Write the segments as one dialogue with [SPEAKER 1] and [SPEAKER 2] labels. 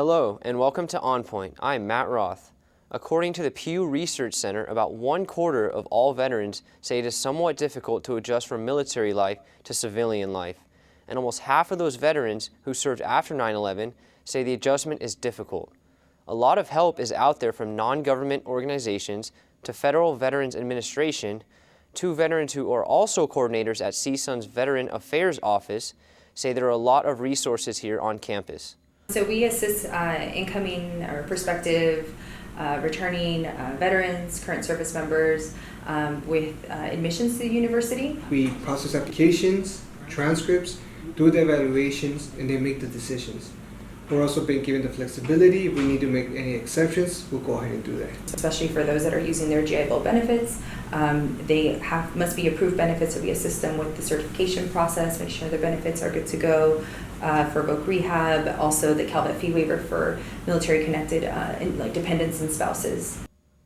[SPEAKER 1] Hello, and welcome to On Point. I'm Matt Roth. According to the Pew Research Center, about 1/4 of all veterans say it is somewhat difficult to adjust from military life to civilian life. And almost half of those veterans who served after 9/11 say the adjustment is difficult. A lot of help is out there from non-government organizations to Federal Veterans Administration. Two veterans who are also coordinators at CSUN's Veteran Affairs Office say there are a lot of resources here on campus.
[SPEAKER 2] So we assist incoming or prospective returning veterans, current service members with admissions to the university.
[SPEAKER 3] We process applications, transcripts, do the evaluations, and then make the decisions. We're also being given the flexibility. If we need to make any exceptions, we'll go ahead and do that.
[SPEAKER 2] Especially for those that are using their GI Bill benefits. They must be approved benefits, so we assist them with the certification process, make sure their benefits are good to go for voc rehab, also the CalVet fee waiver for military-connected like dependents and spouses.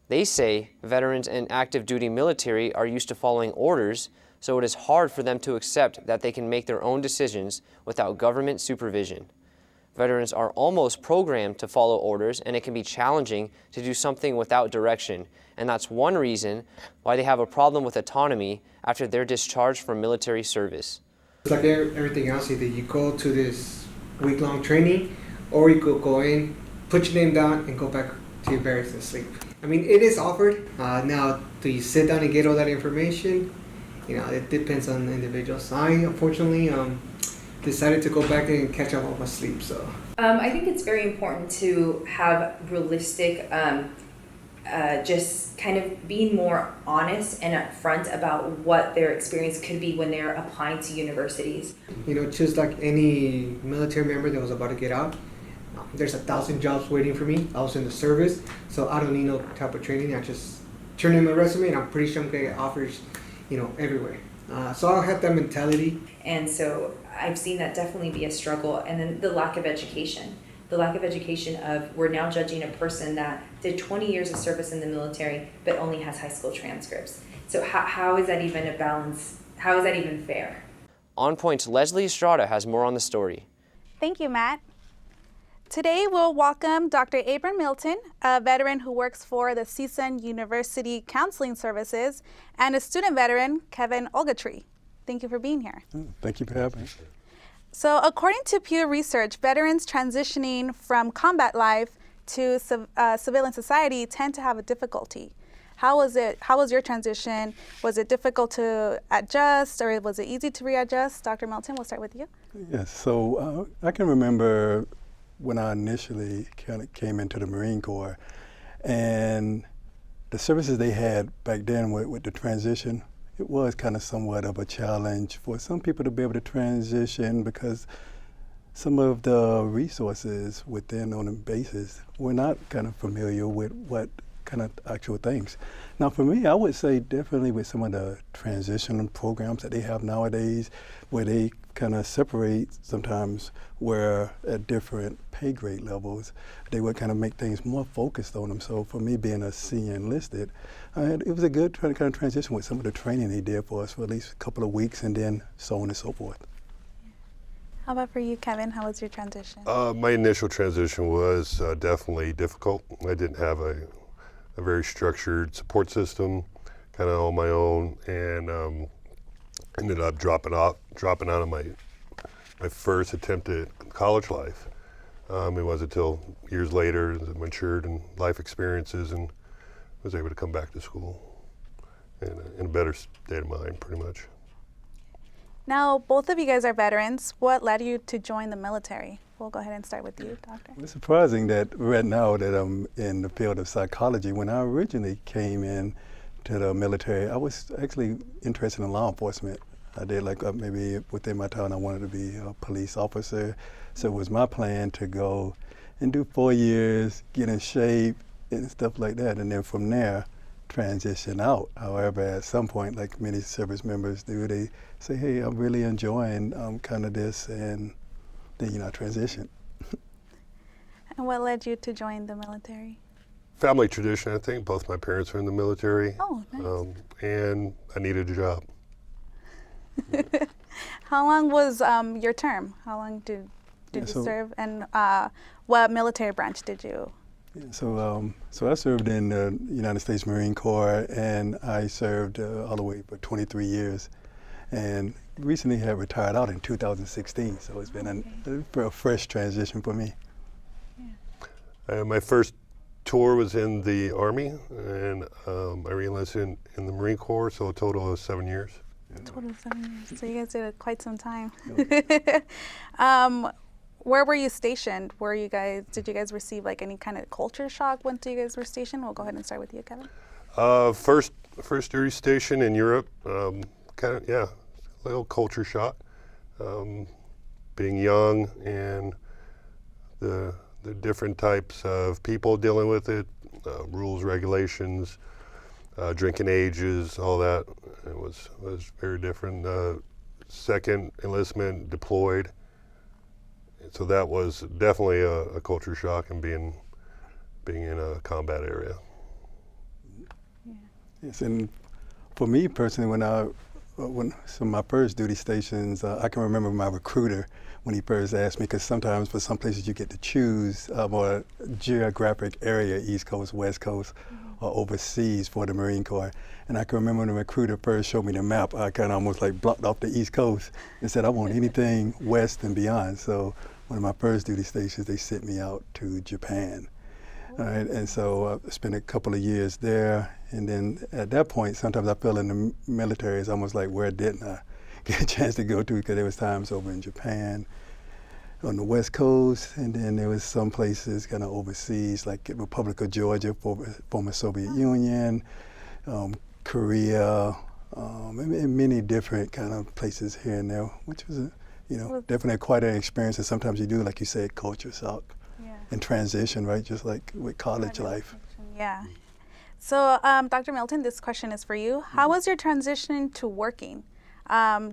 [SPEAKER 1] They say veterans and active duty military are used to following orders, so it is hard for them to accept that they can make their own decisions without government supervision. Veterans are almost programmed to follow orders, and it can be challenging to do something without direction, and that's one reason why they have a problem with autonomy after they're discharged from military service.
[SPEAKER 3] It's like everything else, either you go to this week-long training, or you could go in, put your name down, and go back to your barracks and sleep. I mean, it is offered. Now, do you sit down and get all that information? You know, it depends on the individuals. I, unfortunately, decided to go back and catch up on my sleep. So
[SPEAKER 2] I think it's very important to have realistic, just kind of being more honest and upfront about what their experience could be when they're applying to universities.
[SPEAKER 3] You know, just like any military member that was about to get out, there's 1,000 jobs waiting for me. I was in the service, so I don't need no type of training. I just turn in my resume, and I'm pretty sure I'm gonna get offers, you know, everywhere. So I have that mentality.
[SPEAKER 2] And so I've seen that definitely be a struggle. And then the lack of education. The lack of education of we're now judging a person that did 20 years of service in the military but only has high school transcripts. So how is that even a balance? How is that even fair?
[SPEAKER 1] On Point's Leslie Estrada has more on the story.
[SPEAKER 4] Thank you, Matt. Today we'll welcome Dr. Abram Milton, a veteran who works for the CSUN University Counseling Services, and a student veteran, Kevin Ogletree. Thank you for being here.
[SPEAKER 5] Thank you for having me.
[SPEAKER 4] So according to Pew Research, veterans transitioning from combat life to civilian society tend to have a difficulty. How was it? How was your transition? Was it difficult to adjust, or was it easy to readjust? Dr. Milton, we'll start with you.
[SPEAKER 5] Yes, so I can remember when I initially kind of came into the Marine Corps, and the services they had back then with the transition, it was kind of somewhat of a challenge for some people to be able to transition because some of the resources within on the bases were not kind of familiar with what kind of actual things. Now for me, I would say definitely with some of the transition programs that they have nowadays, where they kind of separate sometimes where at different pay grade levels, they would kind of make things more focused on them. So for me being a senior enlisted, it was a good kind of transition with some of the training they did for us for at least a couple of weeks, and then so on and so forth.
[SPEAKER 4] How about for you, Kevin? How was your transition?
[SPEAKER 6] My initial transition was definitely difficult. I didn't have a very structured support system, kind of on my own, and ended up dropping out of my first attempt at college life. It wasn't until years later as I matured in life experiences and was able to come back to school in a better state of mind, pretty much.
[SPEAKER 4] Now, both of you guys are veterans. What led you to join the military? We'll go ahead and start with you, Doctor.
[SPEAKER 5] It's surprising that right now that I'm in the field of psychology. When I originally came in to the military, I was actually interested in law enforcement. I did maybe within my town I wanted to be a police officer. So it was my plan to go and do 4 years, get in shape and stuff like that. And then from there, transition out. However, at some point, like many service members do, they say, hey, I'm really enjoying kind of this, and then, I transition.
[SPEAKER 4] And what led you to join the military?
[SPEAKER 6] Family tradition, I think. Both my parents were in the military.
[SPEAKER 4] Oh, nice.
[SPEAKER 6] And I needed a job.
[SPEAKER 4] How long was your term? How long did did
[SPEAKER 5] Yeah,
[SPEAKER 4] you serve, and what military branch did you?
[SPEAKER 5] Yeah, so I served in the United States Marine Corps, and I served all the way for 23 years, and recently have retired out in 2016. So it's been a fresh transition for me.
[SPEAKER 6] My first tour was in the Army, and I re-enlisted in the Marine Corps, so a total of 7 years.
[SPEAKER 4] Total of 7 years. So you guys did quite some time. Where were you stationed? Did you guys receive like any kind of culture shock once you guys were stationed? We'll go ahead and start with you, Kevin.
[SPEAKER 6] First duty station in Europe, a little culture shock. Being young and the different types of people dealing with it, rules, regulations, drinking ages, all that. It was very different. Second enlistment, deployed. So that was definitely a culture shock, and being in a combat area.
[SPEAKER 4] Yeah.
[SPEAKER 5] Yes, and for me personally, when some of my first duty stations, I can remember my recruiter when he first asked me, because sometimes for some places you get to choose a geographic area, East Coast, West Coast, or overseas for the Marine Corps. And I can remember when the recruiter first showed me the map, I kind of almost like blocked off the East Coast and said, I want anything west and beyond. So one of my first duty stations, they sent me out to Japan. All right, and so I spent a couple of years there, and then at that point, sometimes I feel in the military, it's almost like, where didn't I get a chance to go to? Because there was times over in Japan, on the West Coast, and then there was some places kind of overseas, like Republic of Georgia, former Soviet Union, Korea, and many different kind of places here and there, which was definitely quite an experience. And sometimes you do, like you said, culture shock. And transition, right? Just like with college life.
[SPEAKER 4] Yeah. So, Dr. Milton, this question is for you. How was your transition to working?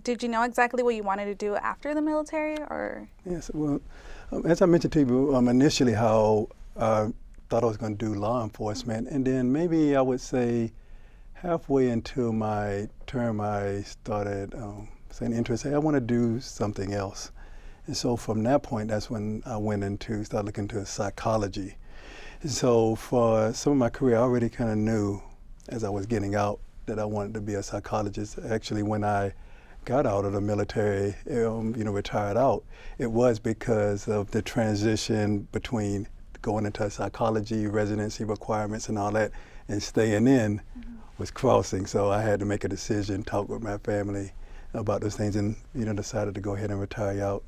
[SPEAKER 4] Did you know exactly what you wanted to do after the military, or?
[SPEAKER 5] Yes. Well, as I mentioned to you initially, how I thought I was going to do law enforcement, and then maybe I would say halfway into my term, I started saying interest. Hey, I want to do something else. And so from that point, that's when I started looking into psychology. And so for some of my career, I already kind of knew as I was getting out that I wanted to be a psychologist. Actually, when I got out of the military, retired out, it was because of the transition between going into psychology, residency requirements and all that, and staying in was crossing. So I had to make a decision, talk with my family about those things, and decided to go ahead and retire out.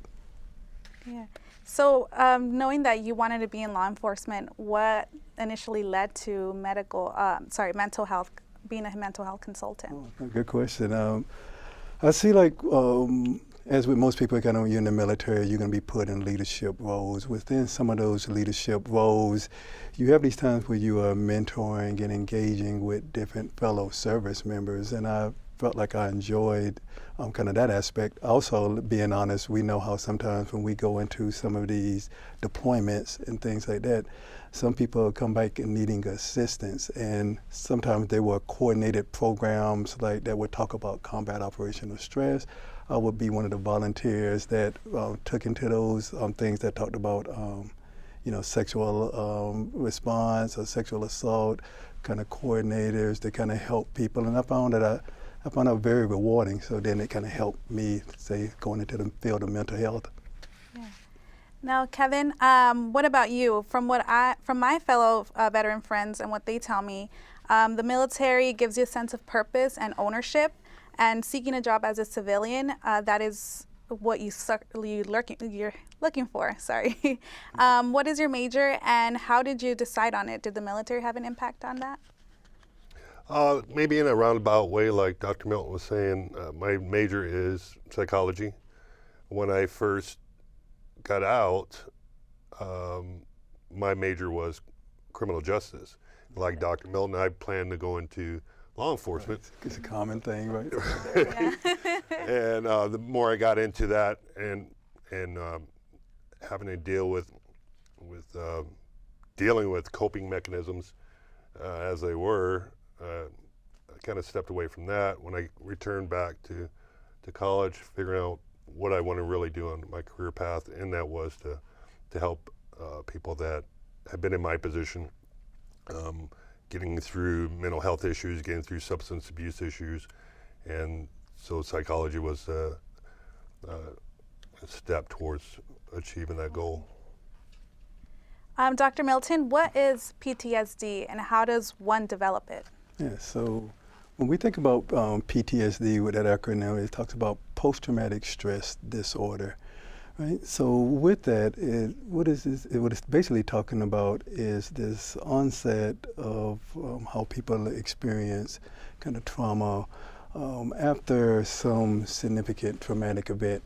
[SPEAKER 4] Yeah. So knowing that you wanted to be in law enforcement, what initially led to mental health, being a mental health consultant?
[SPEAKER 5] Oh, good question. I see, like, as with most people, kind of when you're in the military, you're going to be put in leadership roles. Within some of those leadership roles, you have these times where you are mentoring and engaging with different fellow service members, and I felt like I enjoyed kind of that aspect. Also, being honest, we know how sometimes when we go into some of these deployments and things like that, some people come back and needing assistance, and sometimes there were coordinated programs like that would talk about combat operational stress. I would be one of the volunteers that took into those things that talked about sexual response or sexual assault, kind of coordinators to kind of help people, and I found that very rewarding. So then it kind of helped me, say, going into the field of mental health.
[SPEAKER 4] Yeah. Now, Kevin, what about you? From my fellow veteran friends and what they tell me, the military gives you a sense of purpose and ownership, and seeking a job as a civilian, that is what you're looking for. Sorry. What is your major, and how did you decide on it? Did the military have an impact on that?
[SPEAKER 6] Maybe in a roundabout way, like Dr. Milton was saying, my major is psychology. When I first got out, my major was criminal justice. Like Dr. Milton, I planned to go into law enforcement.
[SPEAKER 5] It's a common thing, right?
[SPEAKER 6] And the more I got into that and having to deal with dealing with coping mechanisms as they were, I kind of stepped away from that. When I returned back to college, figuring out what I want to really do on my career path, and that was to help people that have been in my position, getting through mental health issues, getting through substance abuse issues, and so psychology was a step towards achieving that goal.
[SPEAKER 4] Dr. Milton, what is PTSD and how does one develop it?
[SPEAKER 5] Yeah, so when we think about PTSD, with that acronym, it talks about post-traumatic stress disorder, right? So with that, what it's basically talking about is this onset of how people experience kind of trauma after some significant traumatic event.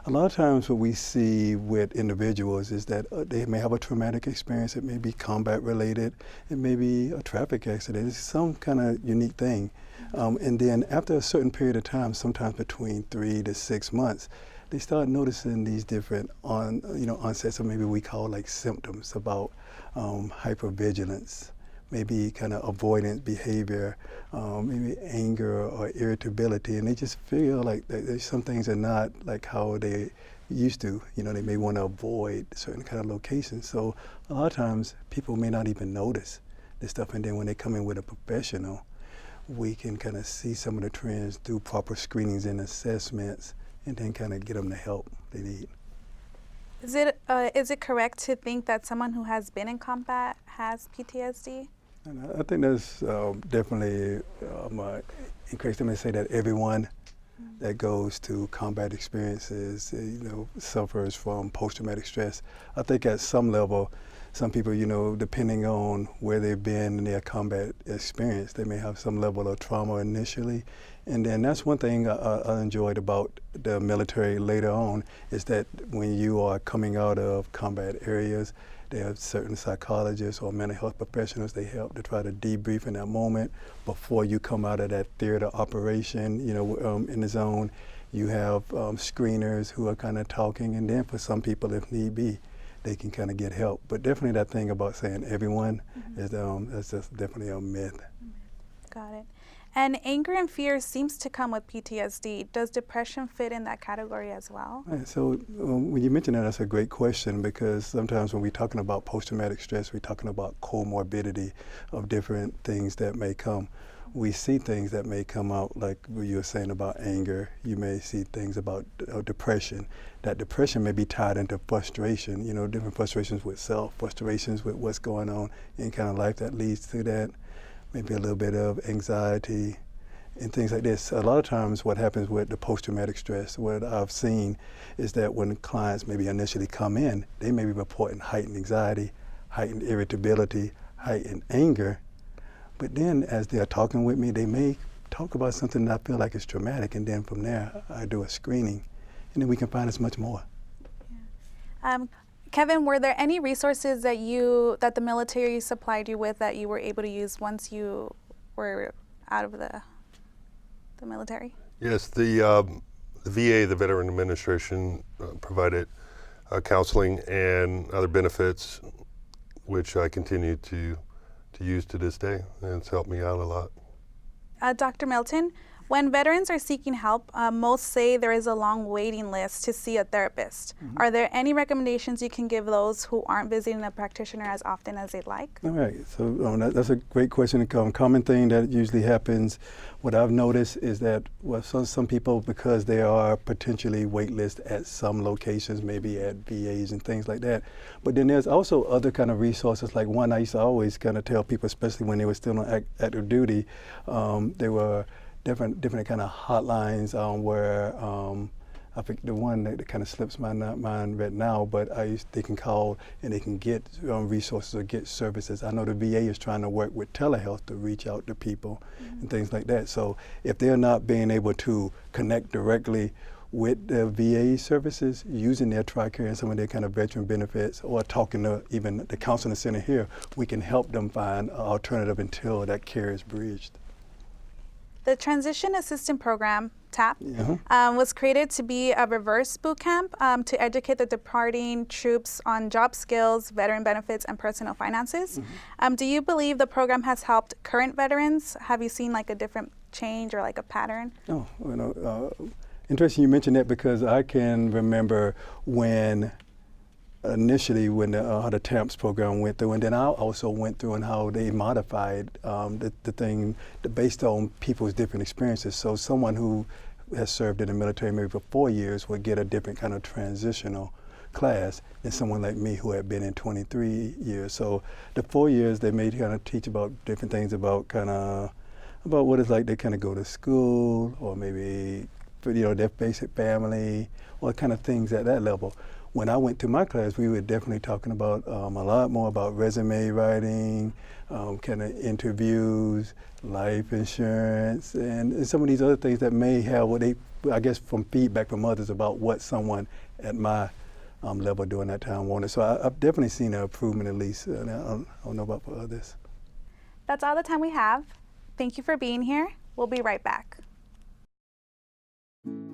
[SPEAKER 5] A lot of times what we see with individuals is that they may have a traumatic experience. It may be combat related. It may be a traffic accident. It's some kind of unique thing. And then after a certain period of time, sometimes between 3 to 6 months, they start noticing these different onsets, or maybe we call like symptoms about hypervigilance, maybe kind of avoidant behavior, maybe anger or irritability, and they just feel like there's some things are not like how they used to. They may want to avoid certain kind of locations. So a lot of times people may not even notice this stuff, and then when they come in with a professional, we can kind of see some of the trends through proper screenings and assessments, and then kind of get them the help they need.
[SPEAKER 4] Is it correct to think that someone who has been in combat has PTSD?
[SPEAKER 5] And I think that's definitely encourage them to say that everyone that goes to combat experiences, suffers from post-traumatic stress. I think at some level, some people, depending on where they've been in their combat experience, they may have some level of trauma initially. And then that's one thing I enjoyed about the military later on, is that when you are coming out of combat areas, they have certain psychologists or mental health professionals. They help to try to debrief in that moment before you come out of that theater operation, in the zone. You have screeners who are kind of talking, and then for some people, if need be, they can kind of get help. But definitely that thing about saying everyone is that's just definitely a myth.
[SPEAKER 4] Got it. And anger and fear seems to come with PTSD. Does depression fit in that category as well?
[SPEAKER 5] Right, so when you mention that, that's a great question, because sometimes when we're talking about post-traumatic stress, we're talking about comorbidity of different things that may come. We see things that may come out, like what you were saying about anger. You may see things about depression. That depression may be tied into frustration, different frustrations with self, frustrations with what's going on in kind of life that leads to that. Maybe a little bit of anxiety and things like this. A lot of times what happens with the post-traumatic stress, what I've seen is that when clients maybe initially come in, they may be reporting heightened anxiety, heightened irritability, heightened anger. But then as they're talking with me, they may talk about something that I feel like is traumatic, and then from there I do a screening, and then we can find as much more.
[SPEAKER 4] Yeah. Kevin, were there any resources that the military supplied you with that you were able to use once you were out of the military?
[SPEAKER 6] Yes, the VA, the Veteran Administration, provided counseling and other benefits, which I continue to use to this day, and it's helped me out a lot.
[SPEAKER 4] Dr. Milton, when veterans are seeking help, most say there is a long waiting list to see a therapist. Are there any recommendations you can give those who aren't visiting a practitioner as often as they'd like?
[SPEAKER 5] All right, so that's a great question. A common thing that usually happens, what I've noticed is that some people, because they are potentially waitlist at some locations, maybe at VAs and things like that, but then there's also other kind of resources. Like one I used to always kind of tell people, especially when they were still on active duty, there were different kind of hotlines where I think the one that kind of slips my mind right now, but they can call and they can get resources or get services. I know the VA is trying to work with telehealth to reach out to people and things like that. So if they're not being able to connect directly with the VA services, using their TRICARE and some of their kind of veteran benefits, or talking to even the counseling center here, we can help them find an alternative until that care is bridged.
[SPEAKER 4] The Transition Assistance Program, TAP, was created to be a reverse boot camp to educate the departing troops on job skills, veteran benefits, and personal finances. Do you believe the program has helped current veterans? Have you seen like a different change or like a pattern?
[SPEAKER 5] Oh, Interesting you mentioned that because I can remember when initially when the TAMPS program went through, and then I also went through and how they modified the thing based on people's different experiences. So someone who has served in the military maybe for 4 years would get a different kind of transitional class than someone like me who had been in 23 years. So the 4 years they may kind of teach about different things about about what it's like to kind of go to school, or maybe their basic family, or kind of things at that level. When I went to my class, we were definitely talking about a lot more about resume writing, kind of interviews, life insurance, and some of these other things that may have I guess from feedback from others about what someone at my level during that time wanted. So I've definitely seen an improvement at least. I don't know about for others.
[SPEAKER 4] That's all the time we have. Thank you for being here. We'll be right back.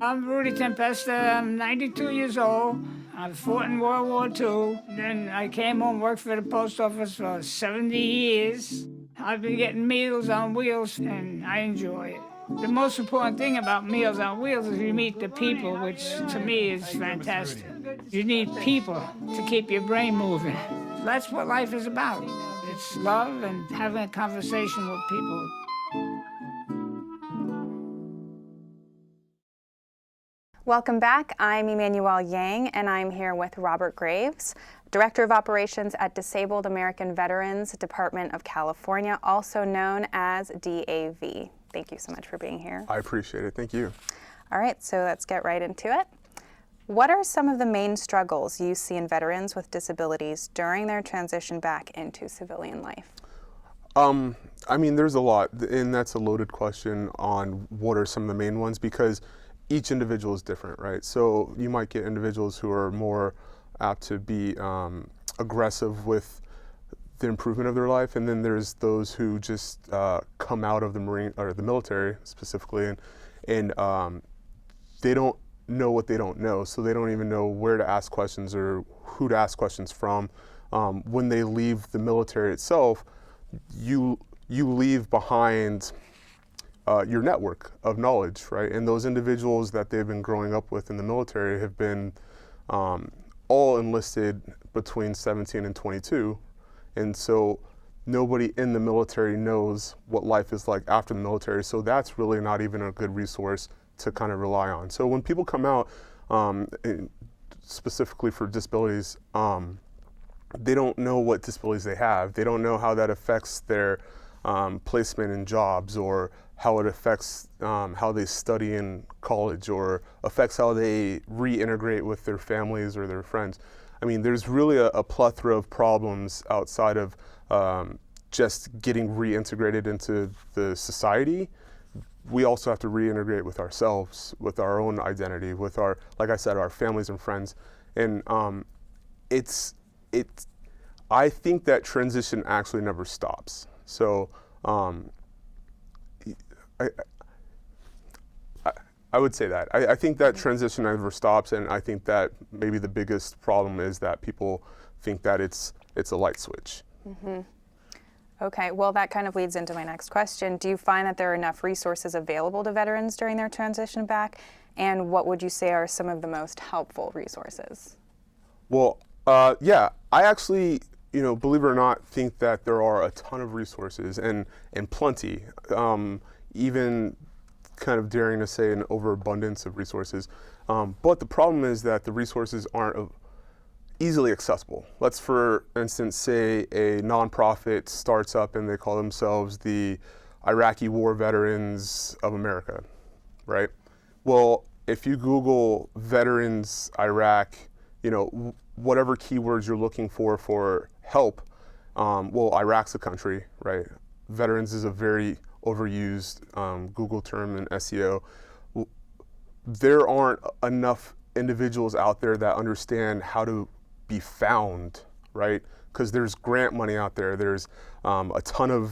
[SPEAKER 7] I'm Rudy Tempesta. I'm 92 years old. I fought in World War II. Then I came home, worked for the post office for 70 years. I've been getting Meals on Wheels, and I enjoy it. The most important thing about Meals on Wheels is you meet the people, which to me is fantastic. You need people to keep your brain moving. That's what life is about. It's love and having a conversation with people.
[SPEAKER 8] Welcome back. I'm Emmanuel Yang, and I'm here with Robert Graves, Director of Operations at Disabled American Veterans Department of California, also known as DAV. Thank you so much for being here.
[SPEAKER 9] I appreciate it. Thank you.
[SPEAKER 8] All right, so let's get right into it. What are some of the main struggles you see in veterans with disabilities during their transition back into civilian life?
[SPEAKER 9] I mean, there's a lot, and that's a loaded question on what are some of the main ones, because each individual is different, right? So you might get individuals who are more apt to be aggressive with the improvement of their life, and then there's those who just come out of the Marine or the military specifically, and they don't know what they don't know, so they don't even know where to ask questions or who to ask questions from. When they leave the military itself, you leave behind your network of knowledge, right? And those individuals that they've been growing up with in the military have been all enlisted between 17 and 22. And so nobody in the military knows what life is like after the military. So that's really not even a good resource to kind of rely on. So when people come out, specifically for disabilities, they don't know what disabilities they have. They don't know how that affects their placement in jobs, or how it affects how they study in college, or affects how they reintegrate with their families or their friends. I mean, there's really a plethora of problems outside of just getting reintegrated into the society. We also have to reintegrate with ourselves, with our own identity, with our, like I said, our families and friends. And I think that transition actually never stops. So I would say that. I think that transition never stops, and I think that maybe the biggest problem is that people think that it's a light switch.
[SPEAKER 8] Mm-hmm. Okay, well that kind of leads into my next question. Do you find that there are enough resources available to veterans during their transition back? And what would you say are some of the most helpful resources?
[SPEAKER 9] Well, yeah, I actually, believe it or not, think that there are a ton of resources and plenty, even kind of daring to say an overabundance of resources. But the problem is that the resources aren't easily accessible. Let's, for instance, say a nonprofit starts up and they call themselves the Iraqi War Veterans of America, right? Well, if you Google veterans Iraq, whatever keywords you're looking for help, well, Iraq's a country, right? Veterans is a very overused Google term in SEO. There aren't enough individuals out there that understand how to be found, right? Because there's grant money out there. There's a ton of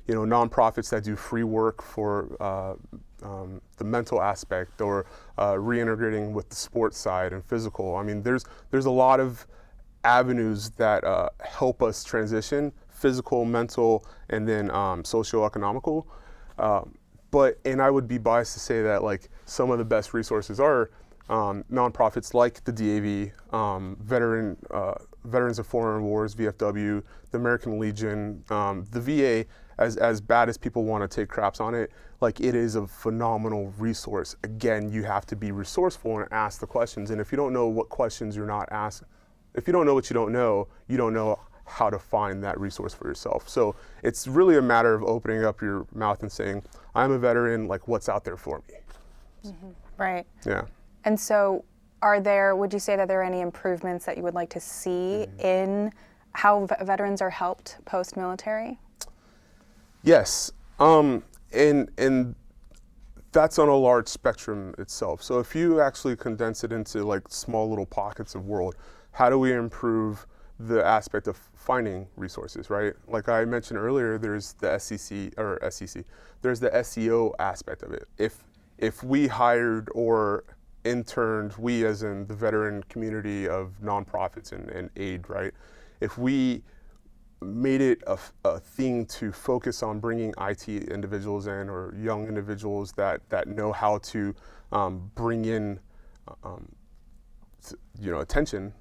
[SPEAKER 9] nonprofits that do free work for the mental aspect, or reintegrating with the sports side and physical. I mean, there's a lot of avenues that help us transition: physical, mental, and then socioeconomical. and I would be biased to say that like some of the best resources are nonprofits like the DAV, Veterans of Foreign Wars, VFW, the American Legion, the VA. As bad as people want to take craps on it, like it is a phenomenal resource. Again, you have to be resourceful and ask the questions. And if you don't know what questions you're not asked, if you don't know what you don't know how to find that resource for yourself. So it's really a matter of opening up your mouth and saying, I'm a veteran, like what's out there for me?
[SPEAKER 8] Right.
[SPEAKER 9] Yeah.
[SPEAKER 8] And so would you say that there are any improvements that you would like to see in how veterans are helped post-military?
[SPEAKER 9] Yes, and that's on a large spectrum itself. So if you actually condense it into like small little pockets of world, how do we improve the aspect of finding resources, right? Like I mentioned earlier, there's the SEC, there's the SEO aspect of it. If we hired or interned, we as in the veteran community of nonprofits and aid, right? If we made it a thing to focus on bringing IT individuals in or young individuals that know how to bring in attention,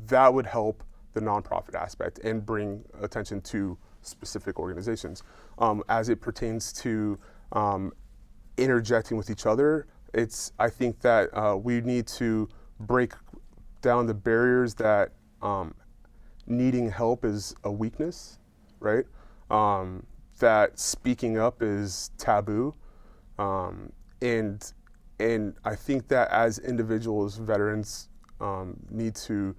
[SPEAKER 9] that would help the nonprofit aspect and bring attention to specific organizations. As it pertains to interjecting with each other, I think that we need to break down the barriers that needing help is a weakness, right? That speaking up is taboo, and I think that as individuals, veterans need to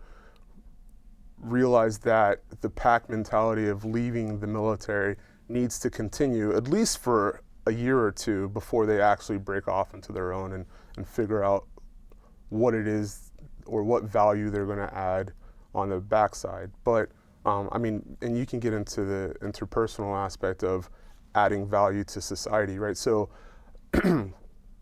[SPEAKER 9] realize that the pack mentality of leaving the military needs to continue at least for a year or two before they actually break off into their own and figure out what it is or what value they're going to add on the backside. But and you can get into the interpersonal aspect of adding value to society, right? So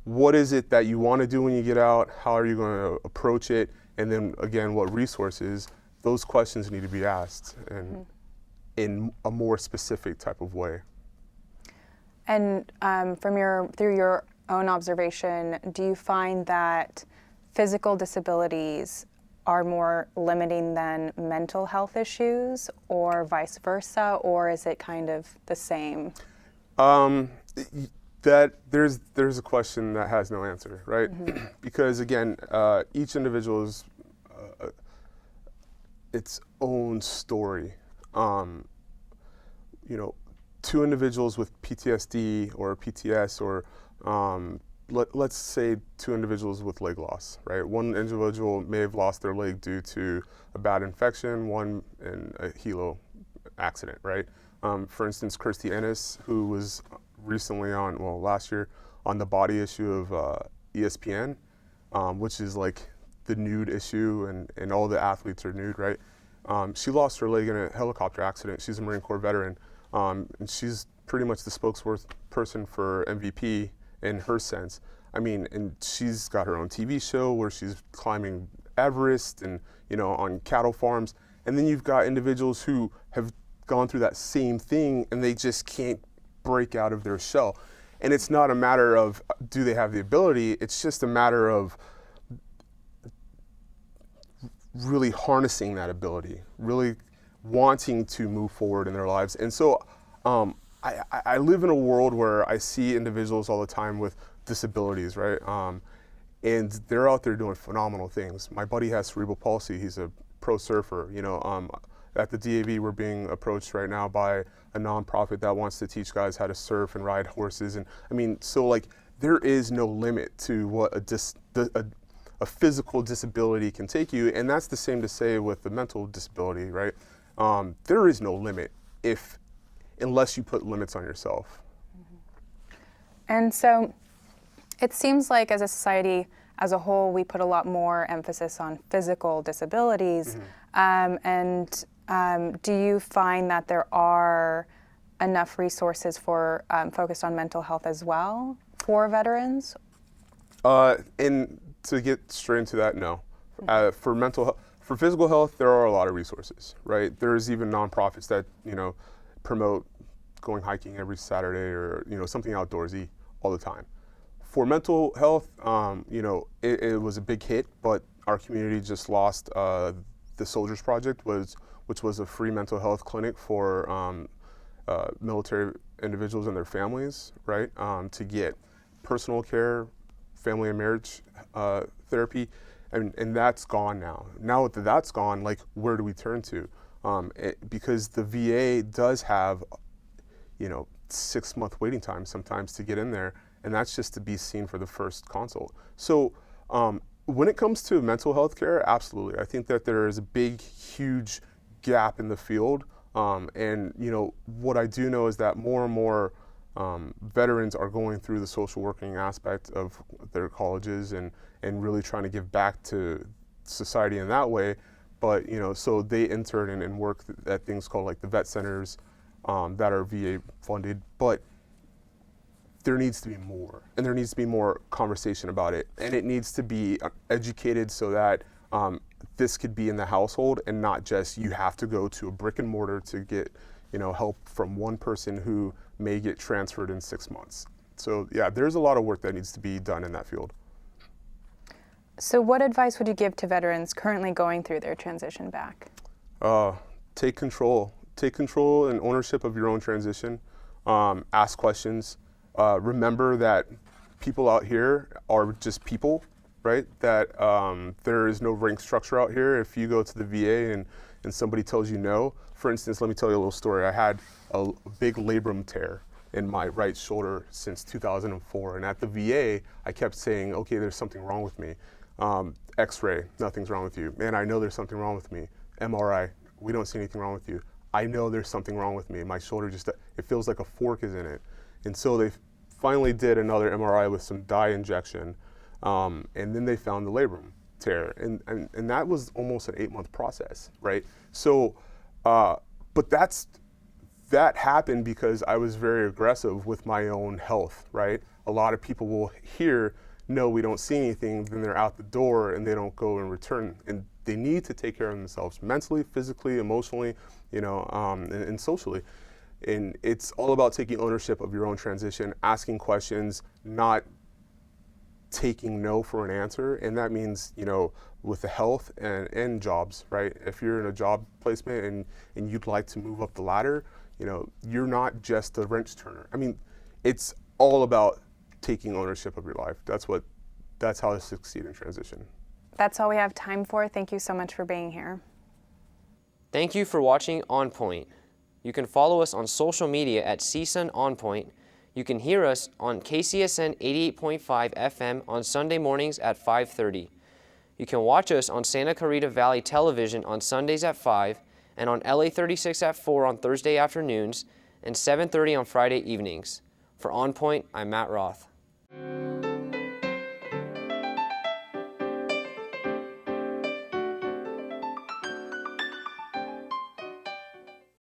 [SPEAKER 9] what is it that you want to do when you get out? How are you going to approach it? And then again, what resources? Those questions need to be asked and in a more specific type of way.
[SPEAKER 8] And through your own observation, do you find that physical disabilities are more limiting than mental health issues, or vice versa, or is it kind of the same?
[SPEAKER 9] That there's a question that has no answer, right? Because again, each individual is its own story. Two individuals with PTSD or PTS, or let's say two individuals with leg loss, right? One individual may have lost their leg due to a bad infection, one in a helo accident, right? For instance, Kirstie Ennis, who was recently last year, on the body issue of ESPN, which is like the nude issue, and all the athletes are nude, right? She lost her leg in a helicopter accident. She's a Marine Corps veteran, and she's pretty much the spokesperson for MVP in her sense. And she's got her own TV show where she's climbing Everest and, on cattle farms. And then you've got individuals who have gone through that same thing and they just can't break out of their shell. And it's not a matter of do they have the ability, it's just a matter of really harnessing that ability, really wanting to move forward in their lives. And so I live in a world where I see individuals all the time with disabilities, right? And they're out there doing phenomenal things. My buddy has cerebral palsy. He's a pro surfer. At the DAV, we're being approached right now by a nonprofit that wants to teach guys how to surf and ride horses. And there is no limit to what a physical disability can take you. And that's the same to say with the mental disability, right? There is no limit unless you put limits on yourself.
[SPEAKER 8] And so it seems like as a society as a whole, we put a lot more emphasis on physical disabilities. Do you find that there are enough resources for focused on mental health as well for veterans?
[SPEAKER 9] And to get straight into that, no. For physical health, there are a lot of resources, right? There's even nonprofits that promote going hiking every Saturday or something outdoorsy. all the time. For mental health, it was a big hit, but our community just lost the Soldiers Project, which was a free mental health clinic for military individuals and their families, right? To get personal care, family and marriage therapy, and that's gone now. Now that that's gone, like, where do we turn to? Because the VA does have, 6-month waiting time sometimes to get in there, and that's just to be seen for the first consult. So when it comes to mental health care, absolutely. I think that there is a big, huge gap in the field. And what I do know is that more and more veterans are going through the social working aspect of their colleges and really trying to give back to society in that way. But, so they intern and work at things called like the vet centers that are VA funded. But there needs to be more, and there needs to be more conversation about it, and it needs to be educated so that this could be in the household and not just you have to go to a brick and mortar to get help from one person who may get transferred in 6 months. So yeah, there's a lot of work that needs to be done in that field.
[SPEAKER 8] So what advice would you give to veterans currently going through their transition back?
[SPEAKER 9] Take control and ownership of your own transition. Ask questions. Remember that people out here are just people, right? That there is no rank structure out here. If you go to the VA and somebody tells you no, for instance, let me tell you a little story. I had a big labrum tear in my right shoulder since 2004. And at the VA, I kept saying, okay, there's something wrong with me. X-ray, nothing's wrong with you. Man, I know there's something wrong with me. MRI, we don't see anything wrong with you. I know there's something wrong with me. My shoulder it feels like a fork is in it. And so they finally did another MRI with some dye injection, and then they found the labrum tear. And that was almost an 8-month process, right? So, but that happened because I was very aggressive with my own health, right? A lot of people will hear, no, we don't see anything, then they're out the door and they don't go and return. And they need to take care of themselves mentally, physically, emotionally, and socially. And it's all about taking ownership of your own transition, asking questions, not taking no for an answer. And that means, with the health and jobs, right? If you're in a job placement and you'd like to move up the ladder, you're not just a wrench turner. I mean, it's all about taking ownership of your life. That's how to succeed in transition.
[SPEAKER 8] That's all we have time for. Thank you so much for being here.
[SPEAKER 1] Thank you for watching On Point. You can follow us on social media at CSUN On Point. You can hear us on KCSN 88.5 FM on Sunday mornings at 5:30. You can watch us on Santa Clarita Valley Television on Sundays at 5 and on LA 36 at 4 on Thursday afternoons and 7:30 on Friday evenings. For On Point, I'm Matt Roth.